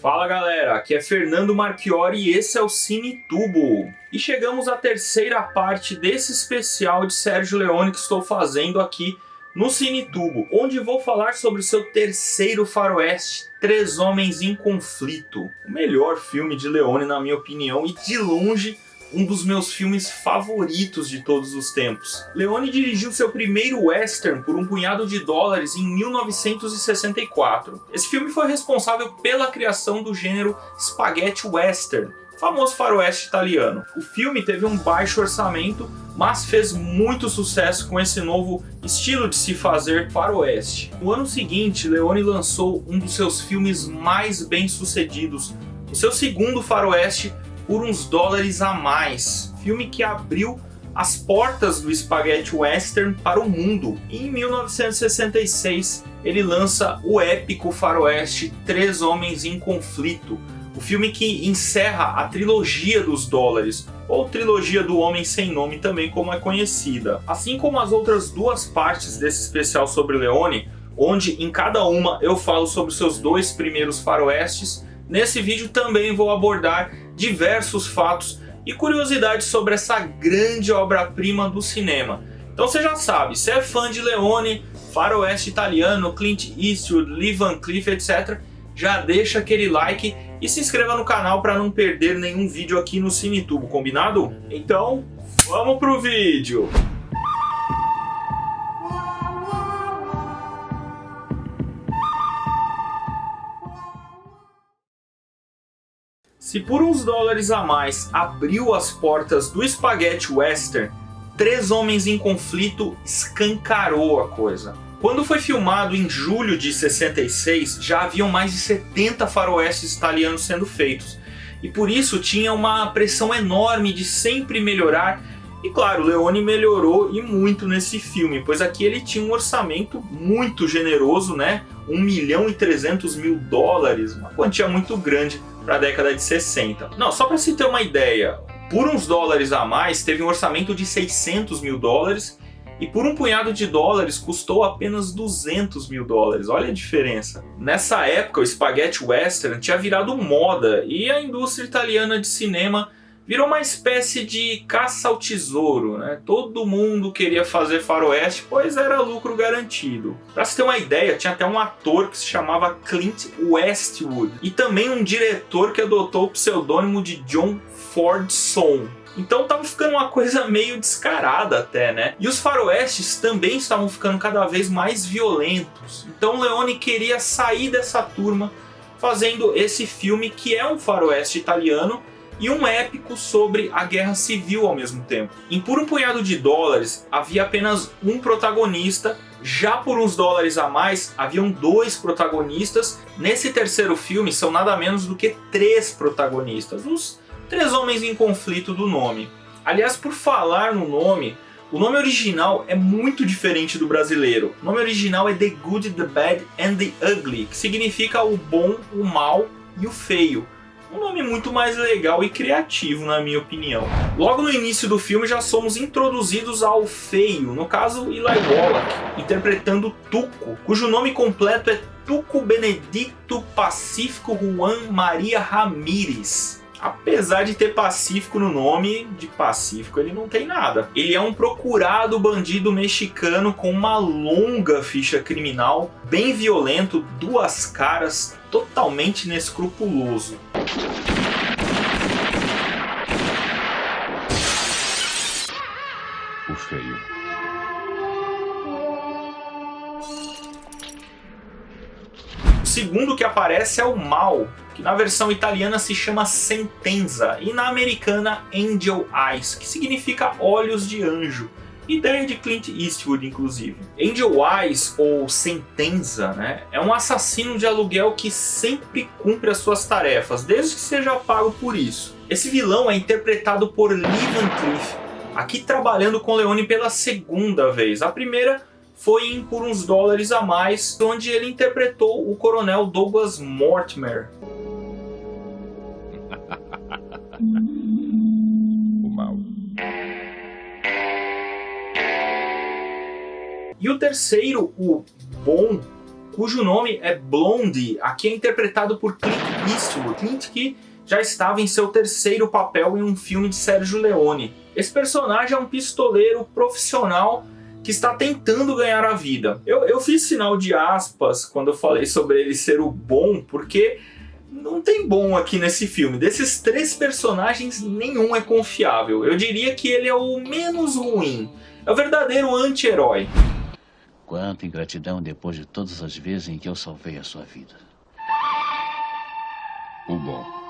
Fala galera, aqui é Fernando Marchiori e esse é o Cinitubo. E chegamos à terceira parte desse especial de Sérgio Leone que estou fazendo aqui no Cinitubo, onde vou falar sobre o seu terceiro faroeste, Três Homens em Conflito. O melhor filme de Leone na minha opinião e de longe um dos meus filmes favoritos de todos os tempos. Leone dirigiu seu primeiro western por um punhado de dólares em 1964. Esse filme foi responsável pela criação do gênero spaghetti western, famoso faroeste italiano. O filme teve um baixo orçamento, mas fez muito sucesso com esse novo estilo de se fazer faroeste. No ano seguinte, Leone lançou um dos seus filmes mais bem-sucedidos, o seu segundo faroeste, Por Uns Dólares a Mais, filme que abriu as portas do spaghetti western para o mundo. E em 1966 ele lança o épico faroeste Três Homens em Conflito, o filme que encerra a trilogia dos dólares, ou trilogia do Homem Sem Nome também como é conhecida. Assim como as outras duas partes desse especial sobre Leone, onde em cada uma eu falo sobre seus dois primeiros faroestes, nesse vídeo também vou abordar diversos fatos e curiosidades sobre essa grande obra-prima do cinema. Então você já sabe, se é fã de Leone, faroeste italiano, Clint Eastwood, Lee Van Cleef, etc., já deixa aquele like e se inscreva no canal para não perder nenhum vídeo aqui no Cinitubo, combinado? Então, vamos pro vídeo! Se Por Uns Dólares a Mais abriu as portas do spaghetti western, Três Homens em Conflito escancarou a coisa. Quando foi filmado em julho de 66, já haviam mais de 70 faroestes italianos sendo feitos. E por isso tinha uma pressão enorme de sempre melhorar. E claro, Leone melhorou e muito nesse filme, pois aqui ele tinha um orçamento muito generoso, né? 1.300.000 dólares, uma quantia muito grande para a década de 60. Não, só para se ter uma ideia, Por Uns Dólares a Mais teve um orçamento de 600 mil dólares e por um punhado de dólares custou apenas 200 mil dólares. Olha a diferença. Nessa época o spaghetti western tinha virado moda e a indústria italiana de cinema virou uma espécie de caça ao tesouro, né? Todo mundo queria fazer faroeste, pois era lucro garantido. Para se ter uma ideia, tinha até um ator que se chamava Clint Eastwood e também um diretor que adotou o pseudônimo de John Fordson. Então tava ficando uma coisa meio descarada até, né? E os faroestes também estavam ficando cada vez mais violentos. Então Leone queria sair dessa turma fazendo esse filme que é um faroeste italiano e um épico sobre a guerra civil ao mesmo tempo. Em Por um Punhado de Dólares havia apenas um protagonista, já Por Uns Dólares a Mais haviam dois protagonistas. Nesse terceiro filme são nada menos do que três protagonistas, os Três Homens em Conflito do nome. Aliás, por falar no nome, o nome original é muito diferente do brasileiro. O nome original é The Good, The Bad and The Ugly, que significa o bom, o mal e o feio. Um nome muito mais legal e criativo, na minha opinião. Logo no início do filme já somos introduzidos ao feio, no caso Eli Wallach, interpretando Tuco, cujo nome completo é Tuco Benedicto Pacífico Juan Maria Ramírez. Apesar de ter Pacífico no nome, de Pacífico ele não tem nada. Ele é um procurado bandido mexicano com uma longa ficha criminal, bem violento, duas caras, totalmente inescrupuloso. O feio. O segundo que aparece é o Mal, que na versão italiana se chama Sentenza e na americana Angel Eyes, que significa olhos de anjo. Ideia de Clint Eastwood, inclusive. Angel Eyes, ou Sentenza, né, é um assassino de aluguel que sempre cumpre as suas tarefas, desde que seja pago por isso. Esse vilão é interpretado por Lee Van Cleef, aqui trabalhando com Leone pela segunda vez. A primeira foi em Por Uns Dólares a Mais, onde ele interpretou o coronel Douglas Mortimer. O mal. E o terceiro, o Bom, cujo nome é Blondie, aqui é interpretado por Clint Eastwood. Clint que já estava em seu terceiro papel em um filme de Sergio Leone. Esse personagem é um pistoleiro profissional que está tentando ganhar a vida. Eu fiz sinal de aspas quando eu falei sobre ele ser o bom, porque não tem bom aqui nesse filme. Desses três personagens, nenhum é confiável. Eu diria que ele é o menos ruim. É o verdadeiro anti-herói. Quanta ingratidão depois de todas as vezes em que eu salvei a sua vida. O bom.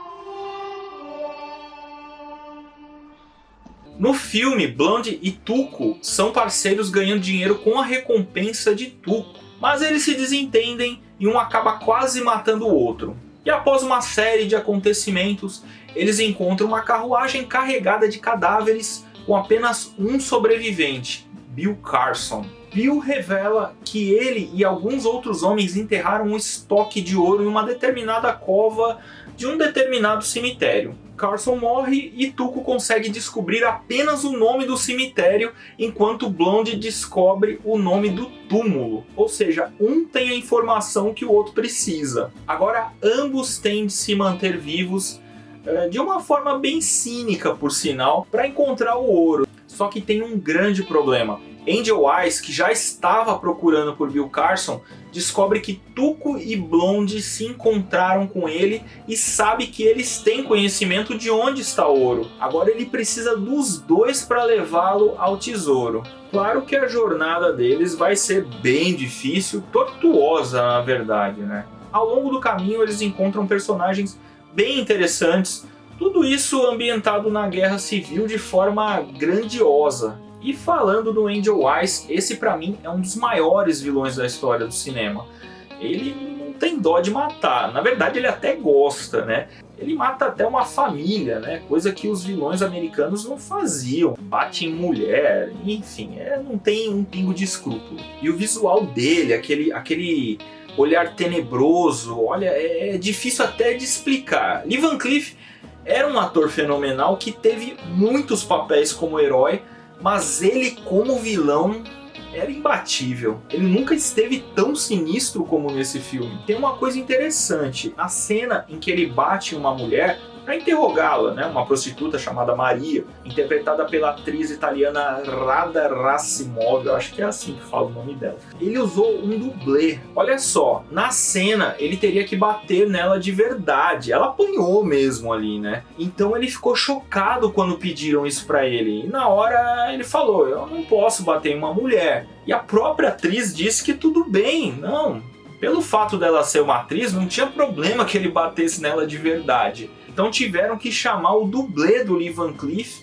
No filme, Blonde e Tuco são parceiros ganhando dinheiro com a recompensa de Tuco. Mas eles se desentendem e um acaba quase matando o outro. E após uma série de acontecimentos, eles encontram uma carruagem carregada de cadáveres com apenas um sobrevivente, Bill Carson. Bill revela que ele e alguns outros homens enterraram um estoque de ouro em uma determinada cova de um determinado cemitério. Carson morre e Tuco consegue descobrir apenas o nome do cemitério, enquanto Blonde descobre o nome do túmulo. Ou seja, um tem a informação que o outro precisa. Agora, ambos têm de se manter vivos de uma forma bem cínica, por sinal, para encontrar o ouro. Só que tem um grande problema. Angel Eyes, que já estava procurando por Bill Carson, descobre que Tuco e Blonde se encontraram com ele e sabe que eles têm conhecimento de onde está o ouro. Agora ele precisa dos dois para levá-lo ao tesouro. Claro que a jornada deles vai ser bem difícil, tortuosa na verdade, né? Ao longo do caminho eles encontram personagens bem interessantes, tudo isso ambientado na Guerra Civil de forma grandiosa. E falando do Angel Eyes, esse pra mim é um dos maiores vilões da história do cinema. Ele não tem dó de matar, na verdade ele até gosta, né? Ele mata até uma família, né? Coisa que os vilões americanos não faziam. Bate em mulher, enfim, não tem um pingo de escrúpulo. E o visual dele, aquele olhar tenebroso, olha, é difícil até de explicar. Lee Van Cleef era um ator fenomenal que teve muitos papéis como herói, mas ele como vilão era imbatível. Ele nunca esteve tão sinistro como nesse filme. Tem uma coisa interessante, a cena em que ele bate em uma mulher para interrogá-la, né? Uma prostituta chamada Maria, interpretada pela atriz italiana Rada Rassimov, eu acho que é assim que fala o nome dela. Ele usou um dublê. Olha só, na cena ele teria que bater nela de verdade. Ela apanhou mesmo ali, né? Então ele ficou chocado quando pediram isso para ele. E na hora ele falou, eu não posso bater em uma mulher. E a própria atriz disse que tudo bem, não. Pelo fato dela ser uma atriz, não tinha problema que ele batesse nela de verdade. Então tiveram que chamar o dublê do Lee Van Cleef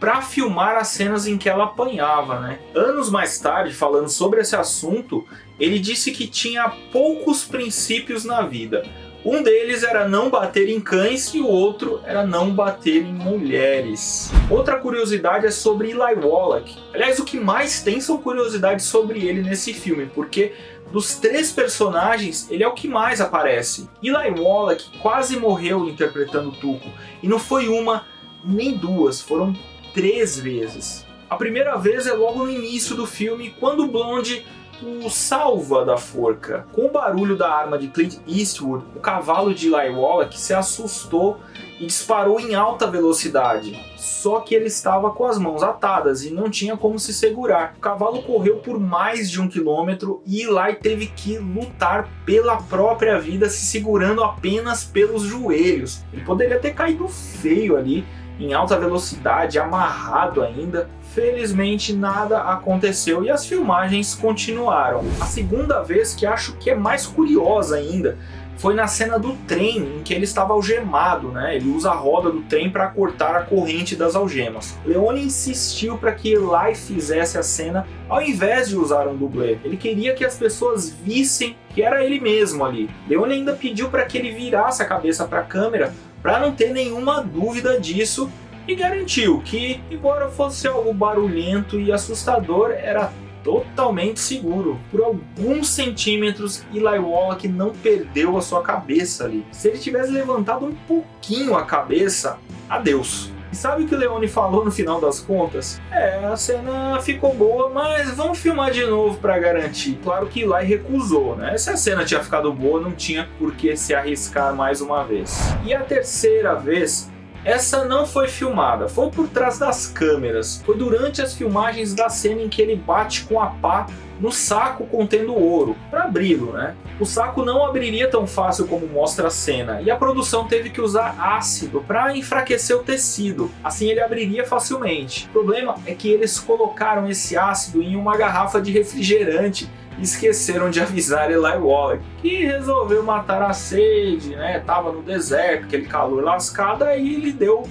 para filmar as cenas em que ela apanhava, né? Anos mais tarde, falando sobre esse assunto, ele disse que tinha poucos princípios na vida. Um deles era não bater em cães e o outro era não bater em mulheres. Outra curiosidade é sobre Eli Wallach. Aliás, o que mais tem são curiosidades sobre ele nesse filme, porque dos três personagens, ele é o que mais aparece. Eli Wallach quase morreu interpretando Tuco, e não foi uma nem duas, foram 3 vezes. A primeira vez é logo no início do filme, quando o Blonde o salva da forca. Com o barulho da arma de Clint Eastwood, o cavalo de Eli Wallach se assustou e disparou em alta velocidade. Só que ele estava com as mãos atadas e não tinha como se segurar. O cavalo correu por mais de 1 quilômetro e Eli teve que lutar pela própria vida, se segurando apenas pelos joelhos. Ele poderia ter caído feio ali, em alta velocidade, amarrado ainda. Felizmente nada aconteceu e as filmagens continuaram. A segunda vez, que acho que é mais curiosa ainda, foi na cena do trem em que ele estava algemado, né? Ele usa a roda do trem para cortar a corrente das algemas. Leone insistiu para que Eli fizesse a cena ao invés de usar um dublê. Ele queria que as pessoas vissem que era ele mesmo ali. Leone ainda pediu para que ele virasse a cabeça para a câmera para não ter nenhuma dúvida disso e garantiu que, embora fosse algo barulhento e assustador, era totalmente seguro. Por alguns centímetros, Eli Wallach não perdeu a sua cabeça ali. Se ele tivesse levantado um pouquinho a cabeça, adeus. E sabe o que Leone falou no final das contas? A cena ficou boa, mas vamos filmar de novo pra garantir. Claro que Eli recusou, né? Se a cena tinha ficado boa, não tinha por que se arriscar mais uma vez. E a terceira vez, essa não foi filmada, foi por trás das câmeras. Foi durante as filmagens da cena em que ele bate com a pá no saco contendo ouro, para abri-lo, né? O saco não abriria tão fácil como mostra a cena, e a produção teve que usar ácido para enfraquecer o tecido, assim ele abriria facilmente. O problema é que eles colocaram esse ácido em uma garrafa de refrigerante e esqueceram de avisar Eli Wallach, que resolveu matar a sede, né? Tava no deserto, aquele calor lascado, aí ele deu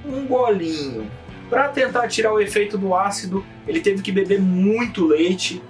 um golinho. Para tentar tirar o efeito do ácido, ele teve que beber muito leite.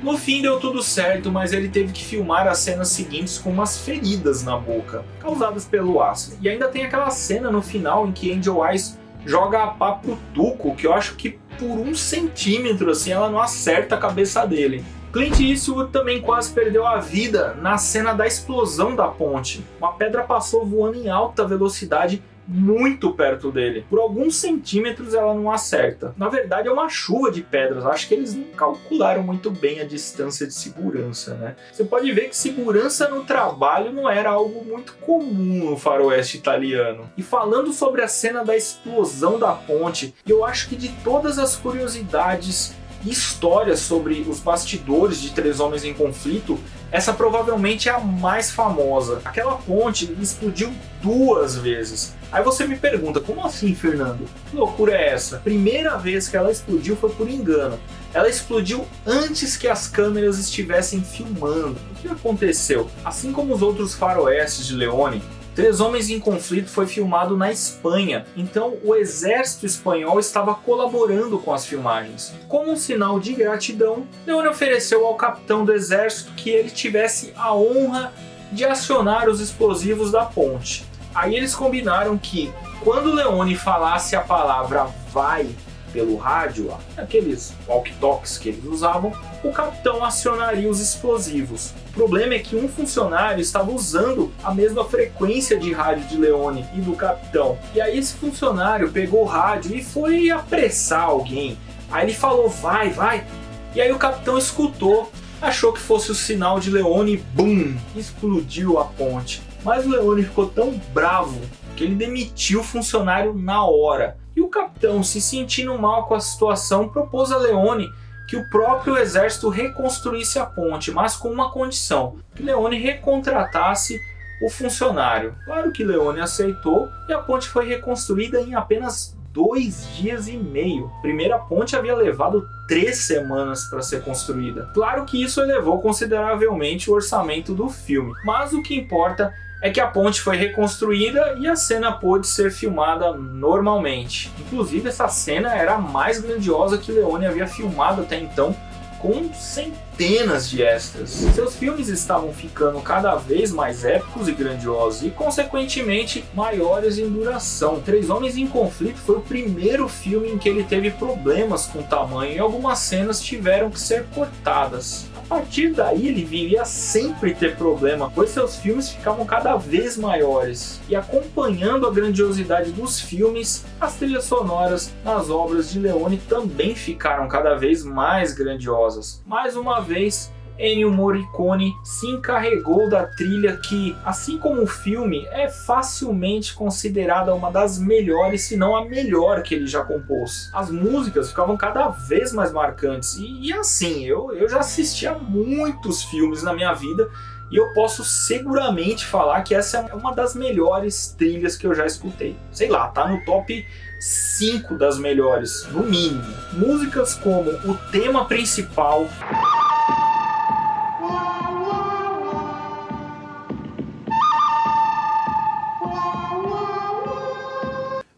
No fim deu tudo certo, mas ele teve que filmar as cenas seguintes com umas feridas na boca, causadas pelo ácido. E ainda tem aquela cena no final em que Angel Eyes joga a pá pro Tuco, que eu acho que por 1 centímetro assim ela não acerta a cabeça dele. Clint Eastwood também quase perdeu a vida na cena da explosão da ponte. Uma pedra passou voando em alta velocidade muito perto dele. Por alguns centímetros ela não acerta. Na verdade é uma chuva de pedras, acho que eles não calcularam muito bem a distância de segurança, né? Você pode ver que segurança no trabalho não era algo muito comum no faroeste italiano. E falando sobre a cena da explosão da ponte, eu acho que de todas as curiosidades e histórias sobre os bastidores de Três Homens em Conflito, essa provavelmente é a mais famosa. Aquela ponte explodiu 2 vezes. Aí você me pergunta, como assim, Fernando? Que loucura é essa? Primeira vez que ela explodiu foi por engano. Ela explodiu antes que as câmeras estivessem filmando. O que aconteceu? Assim como os outros faroestes de Leone, Três Homens em Conflito foi filmado na Espanha, então o exército espanhol estava colaborando com as filmagens. Como um sinal de gratidão, Leone ofereceu ao capitão do exército que ele tivesse a honra de acionar os explosivos da ponte. Aí eles combinaram que, quando Leone falasse a palavra vai pelo rádio, aqueles walkie-talkies que eles usavam, o capitão acionaria os explosivos. O problema é que um funcionário estava usando a mesma frequência de rádio de Leone e do capitão. E aí esse funcionário pegou o rádio e foi apressar alguém. Aí ele falou, vai, vai. E aí o capitão escutou, achou que fosse o sinal de Leone e bum, explodiu a ponte. Mas o Leone ficou tão bravo que ele demitiu o funcionário na hora. E o capitão, se sentindo mal com a situação, propôs a Leone que o próprio exército reconstruísse a ponte, mas com uma condição, que Leone recontratasse o funcionário. Claro que Leone aceitou e a ponte foi reconstruída em apenas 2 dias e meio. A primeira ponte havia levado 3 semanas para ser construída. Claro que isso elevou consideravelmente o orçamento do filme, mas o que importa é que a ponte foi reconstruída e a cena pôde ser filmada normalmente. Inclusive essa cena era a mais grandiosa que Leone havia filmado até então, com centenas de extras. Seus filmes estavam ficando cada vez mais épicos e grandiosos e, consequentemente, maiores em duração. Três Homens em Conflito foi o primeiro filme em que ele teve problemas com o tamanho e algumas cenas tiveram que ser cortadas. A partir daí ele viria sempre ter problema, pois seus filmes ficavam cada vez maiores. E acompanhando a grandiosidade dos filmes, as trilhas sonoras nas obras de Leone também ficaram cada vez mais grandiosas. Mais uma vez, Ennio Morricone se encarregou da trilha que, assim como o filme, é facilmente considerada uma das melhores, se não a melhor que ele já compôs. As músicas ficavam cada vez mais marcantes e assim, eu já assisti a muitos filmes na minha vida e eu posso seguramente falar que essa é uma das melhores trilhas que eu já escutei. Sei lá, tá no top 5 das melhores, no mínimo. Músicas como o tema principal,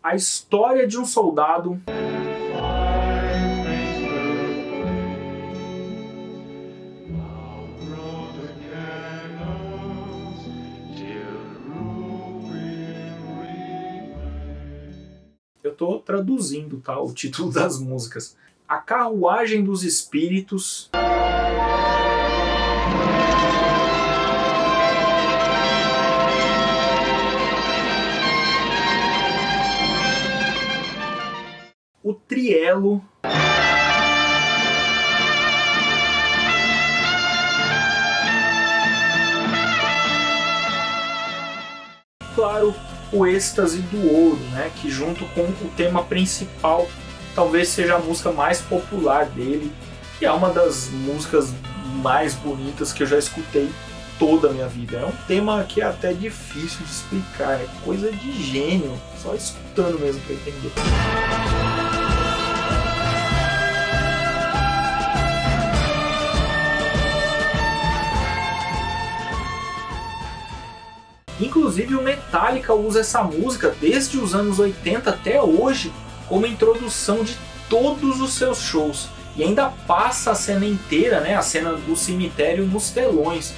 a história de um soldado, eu tô traduzindo, tá, o título das músicas. A Carruagem dos Espíritos, Trielo. Claro, o Êxtase do Ouro, né, que junto com o tema principal talvez seja a música mais popular dele e é uma das músicas mais bonitas que eu já escutei toda a minha vida. É um tema que é até difícil de explicar, é coisa de gênio, só escutando mesmo para entender. Inclusive o Metallica usa essa música desde os anos 80 até hoje como introdução de todos os seus shows. E ainda passa a cena inteira, né, a cena do cemitério nos telões.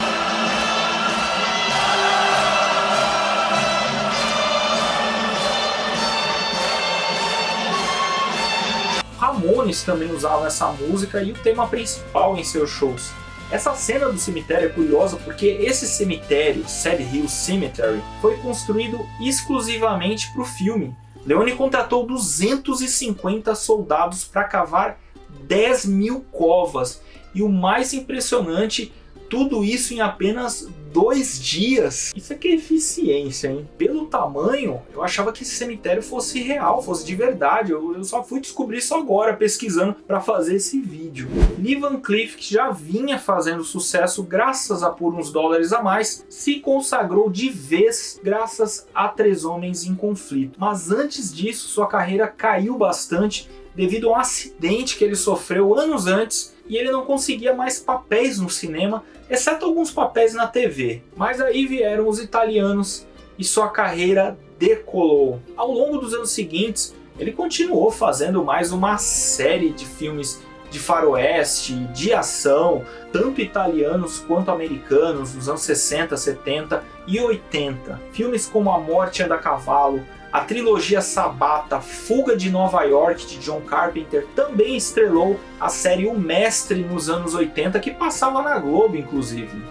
Ramones também usavam essa música e o tema principal em seus shows. Essa cena do cemitério é curiosa porque esse cemitério, Sad Hill Cemetery, foi construído exclusivamente para o filme. Leone contratou 250 soldados para cavar 10 mil covas. E o mais impressionante, tudo isso em apenas 2 dias. Isso aqui é eficiência, hein? Pelo tamanho, eu achava que esse cemitério fosse real, fosse de verdade. Eu só fui descobrir isso agora, pesquisando para fazer esse vídeo. Lee Van Cleef, que já vinha fazendo sucesso graças a Por Uns Dólares a Mais, se consagrou de vez graças a Três Homens em Conflito. Mas antes disso, sua carreira caiu bastante devido a um acidente que ele sofreu anos antes e ele não conseguia mais papéis no cinema, exceto alguns papéis na TV. Mas aí vieram os italianos e sua carreira decolou. Ao longo dos anos seguintes, ele continuou fazendo mais uma série de filmes de faroeste, de ação, tanto italianos quanto americanos, nos anos 60, 70 e 80. Filmes como A Morte Anda a Cavalo, a trilogia Sabata, Fuga de Nova York, de John Carpenter, também estrelou a série O Mestre nos anos 80, que passava na Globo, inclusive.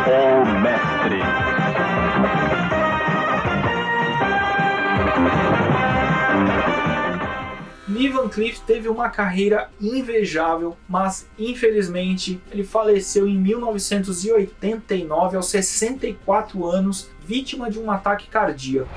O Mestre. Lee Van Cleef teve uma carreira invejável, mas infelizmente ele faleceu em 1989 aos 64 anos, vítima de um ataque cardíaco.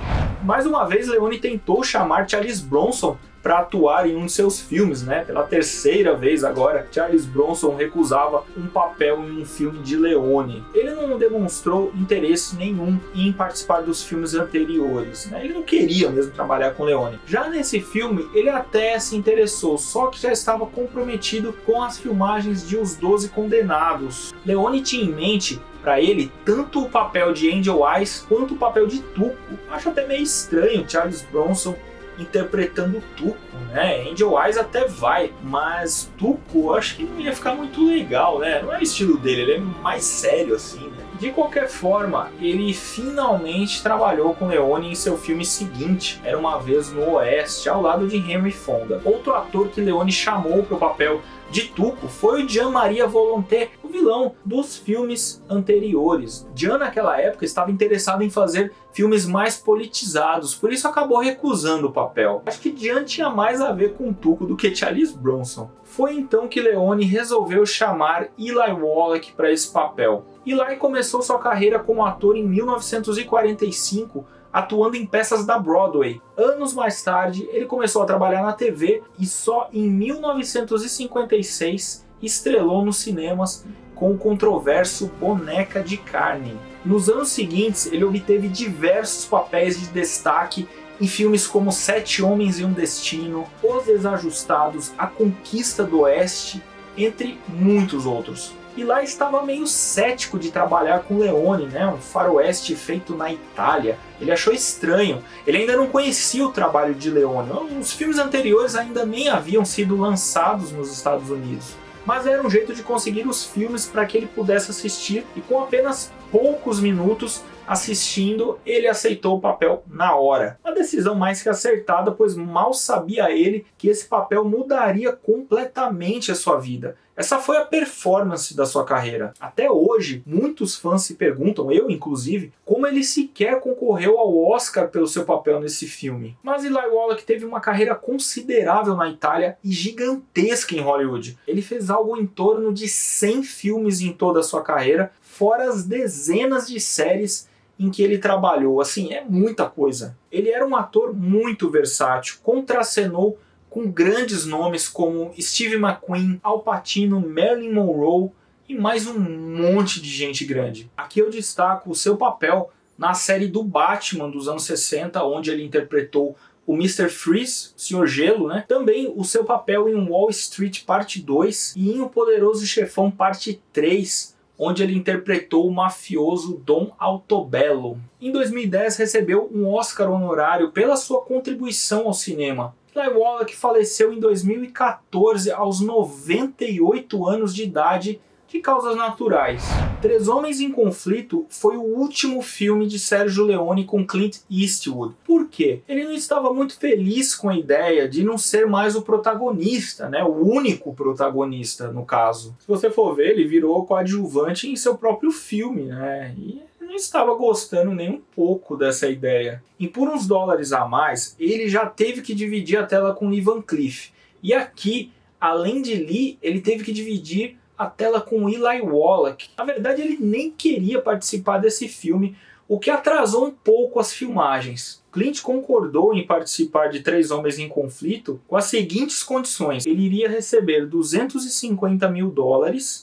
Mais uma vez, Leone tentou chamar Charles Bronson para atuar em um de seus filmes, né? Pela 3ª vez agora, Charles Bronson recusava um papel em um filme de Leone. Ele não demonstrou interesse nenhum em participar dos filmes anteriores, né? Ele não queria mesmo trabalhar com Leone. Já nesse filme, ele até se interessou, só que já estava comprometido com as filmagens de Os 12 Condenados. Leone tinha em mente para ele tanto o papel de Angel Eyes quanto o papel de Tuco. Acho até meio estranho Charles Bronson interpretando Tuco, né? Angel Eyes até vai, mas Tuco eu acho que não ia ficar muito legal, né? Não é o estilo dele, ele é mais sério assim, né? De qualquer forma, ele finalmente trabalhou com Leone em seu filme seguinte, Era Uma Vez no Oeste, ao lado de Henry Fonda. Outro ator que Leone chamou para o papel de Tuco foi o Jean-Marie Volonté, o vilão dos filmes anteriores. Jean, naquela época, estava interessado em fazer filmes mais politizados, por isso acabou recusando o papel. Acho que Jean tinha mais a ver com Tuco do que Charles Bronson. Foi então que Leone resolveu chamar Eli Wallach para esse papel. Eli começou sua carreira como ator em 1945, atuando em peças da Broadway. Anos mais tarde, ele começou a trabalhar na TV e só em 1956 estrelou nos cinemas com o controverso Boneca de Carne. Nos anos seguintes, ele obteve diversos papéis de destaque em filmes como Sete Homens e um Destino, Os Desajustados, A Conquista do Oeste, entre muitos outros. E lá estava meio cético de trabalhar com Leone, né? Um faroeste feito na Itália. Ele achou estranho. Ele ainda não conhecia o trabalho de Leone. Os filmes anteriores ainda nem haviam sido lançados nos Estados Unidos. Mas era um jeito de conseguir os filmes para que ele pudesse assistir e com apenas poucos minutos assistindo, ele aceitou o papel na hora. Uma decisão mais que acertada, pois mal sabia ele que esse papel mudaria completamente a sua vida. Essa foi a performance da sua carreira. Até hoje, muitos fãs se perguntam, eu inclusive, como ele sequer concorreu ao Oscar pelo seu papel nesse filme. Mas Eli Wallach teve uma carreira considerável na Itália e gigantesca em Hollywood. Ele fez algo em torno de 100 filmes em toda a sua carreira, fora as dezenas de séries em que ele trabalhou. Assim, é muita coisa. Ele era um ator muito versátil, contracenou com grandes nomes como Steve McQueen, Al Pacino, Marilyn Monroe e mais um monte de gente grande. Aqui eu destaco o seu papel na série do Batman dos anos 60, onde ele interpretou o Mr. Freeze, Sr. Gelo, né? Também o seu papel em Wall Street Parte 2 e em O Poderoso Chefão Parte 3, onde ele interpretou o mafioso Dom Altobello. Em 2010 recebeu um Oscar honorário pela sua contribuição ao cinema. Eli Wallach faleceu em 2014 aos 98 anos de idade de causas naturais. Três Homens em Conflito foi o último filme de Sergio Leone com Clint Eastwood. Por quê? Ele não estava muito feliz com a ideia de não ser mais o protagonista, né? O único protagonista, no caso. Se você for ver, ele virou coadjuvante em seu próprio filme, né? E não estava gostando nem um pouco dessa ideia. E por uns dólares a mais, ele já teve que dividir a tela com Lee Van Cleef. E aqui, além de Lee, ele teve que dividir a tela com Eli Wallach. Na verdade, ele nem queria participar desse filme, o que atrasou um pouco as filmagens. Clint concordou em participar de Três Homens em Conflito com as seguintes condições. Ele iria receber $250 mil,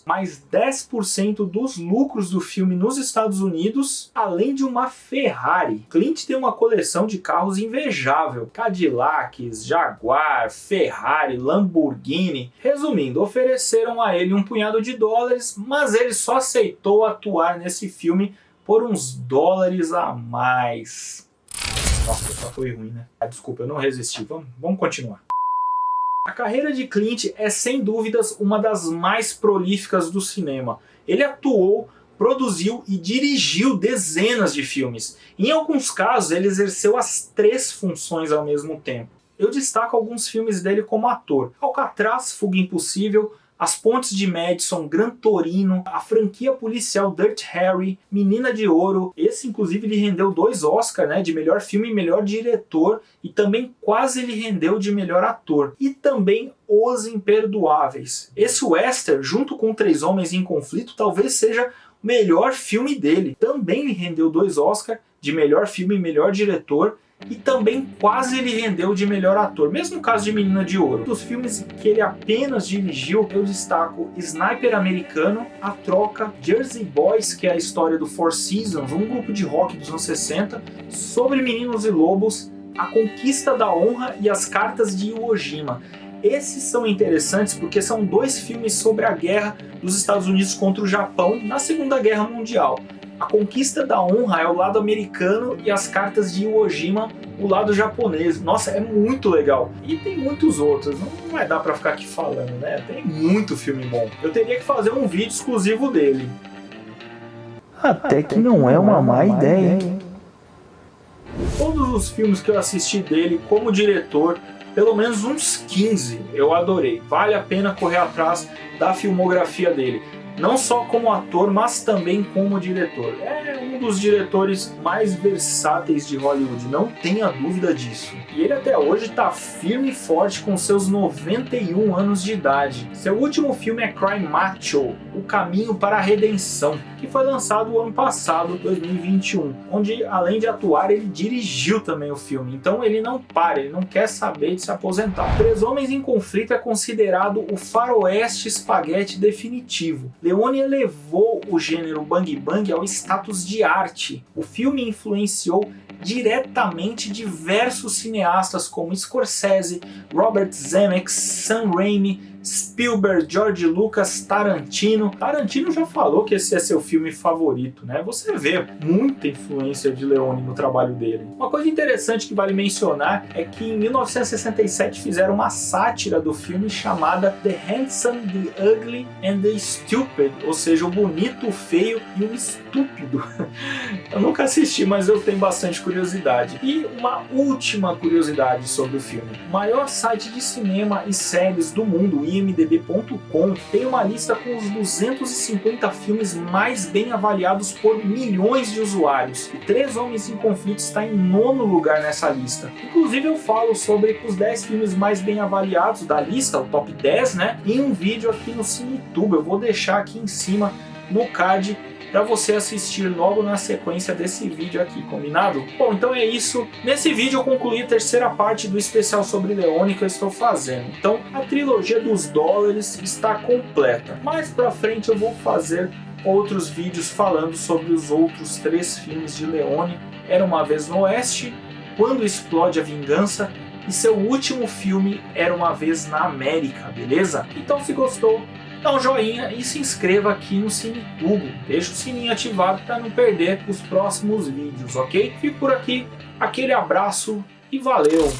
mais 10% dos lucros do filme nos Estados Unidos, além de uma Ferrari. Clint tem uma coleção de carros invejável. Cadillacs, Jaguar, Ferrari, Lamborghini. Resumindo, ofereceram a ele um punhado de dólares, mas ele só aceitou atuar nesse filme por uns dólares a mais. Nossa, só foi ruim, né? Desculpa, eu não resisti. Vamos continuar. A carreira de Clint é, sem dúvidas, uma das mais prolíficas do cinema. Ele atuou, produziu e dirigiu dezenas de filmes. Em alguns casos, ele exerceu as 3 funções ao mesmo tempo. Eu destaco alguns filmes dele como ator. Alcatraz, Fuga Impossível, As Pontes de Madison, Gran Torino, a franquia policial Dirty Harry, Menina de Ouro. Esse, inclusive, lhe rendeu 2 Oscars, né, de melhor filme e melhor diretor, e também quase lhe rendeu de melhor ator. E também Os Imperdoáveis. Esse western, junto com Três Homens em Conflito, talvez seja o melhor filme dele. Também lhe rendeu 2 Oscars de melhor filme e melhor diretor, e também quase lhe rendeu de melhor ator, mesmo no caso de Menina de Ouro. Dos filmes que ele apenas dirigiu, eu destaco Sniper Americano, A Troca, Jersey Boys, que é a história do Four Seasons, um grupo de rock dos anos 60, Sobre Meninos e Lobos, A Conquista da Honra e As Cartas de Iwo Jima. Esses são interessantes porque são 2 filmes sobre a guerra dos Estados Unidos contra o Japão na Segunda Guerra Mundial. A Conquista da Honra é o lado americano e As Cartas de Iwo Jima o lado japonês. Nossa, é muito legal. E tem muitos outros, não vai dar pra ficar aqui falando, né? Tem muito filme bom. Eu teria que fazer um vídeo exclusivo dele. Até que não é uma má ideia, hein? Todos os filmes que eu assisti dele como diretor, pelo menos uns 15, eu adorei. Vale a pena correr atrás da filmografia dele. Não só como ator, mas também como diretor. É um dos diretores mais versáteis de Hollywood, não tenha dúvida disso. E ele até hoje está firme e forte com seus 91 anos de idade. Seu último filme é Cry Macho, O Caminho para a Redenção, que foi lançado o ano passado, 2021, onde além de atuar, ele dirigiu também o filme. Então ele não para, ele não quer saber de se aposentar. Três Homens em Conflito é considerado o faroeste espaguete definitivo. Leone elevou o gênero bang bang ao status de arte. O filme influenciou diretamente diversos cineastas como Scorsese, Robert Zemeckis, Sam Raimi, Spielberg, George Lucas, Tarantino. Tarantino já falou que esse é seu filme favorito, né? Você vê muita influência de Leone no trabalho dele. Uma coisa interessante que vale mencionar é que em 1967 fizeram uma sátira do filme chamada The Handsome, The Ugly and The Stupid, ou seja, o bonito, o feio e o estúpido. Eu nunca assisti, mas eu tenho bastante curiosidade. E uma última curiosidade sobre o filme. O maior site de cinema e séries do mundo, imdb.com, tem uma lista com os 250 filmes mais bem avaliados por milhões de usuários. E Três Homens em Conflito está em 9º lugar nessa lista. Inclusive eu falo sobre os 10 filmes mais bem avaliados da lista, o top 10, né? Em um vídeo aqui no CineTube. Eu vou deixar aqui em cima no card para você assistir logo na sequência desse vídeo aqui, combinado? Bom, então é isso. Nesse vídeo eu concluí a terceira parte do especial sobre Leone que eu estou fazendo. Então a trilogia dos dólares está completa. Mais pra frente eu vou fazer outros vídeos falando sobre os outros 3 filmes de Leone. Era Uma Vez no Oeste, Quando Explode a Vingança e seu último filme, Era Uma Vez na América, beleza? Então se gostou, dá um joinha e se inscreva aqui no CineTube. Deixa o sininho ativado para não perder os próximos vídeos, ok? Fico por aqui, aquele abraço e valeu!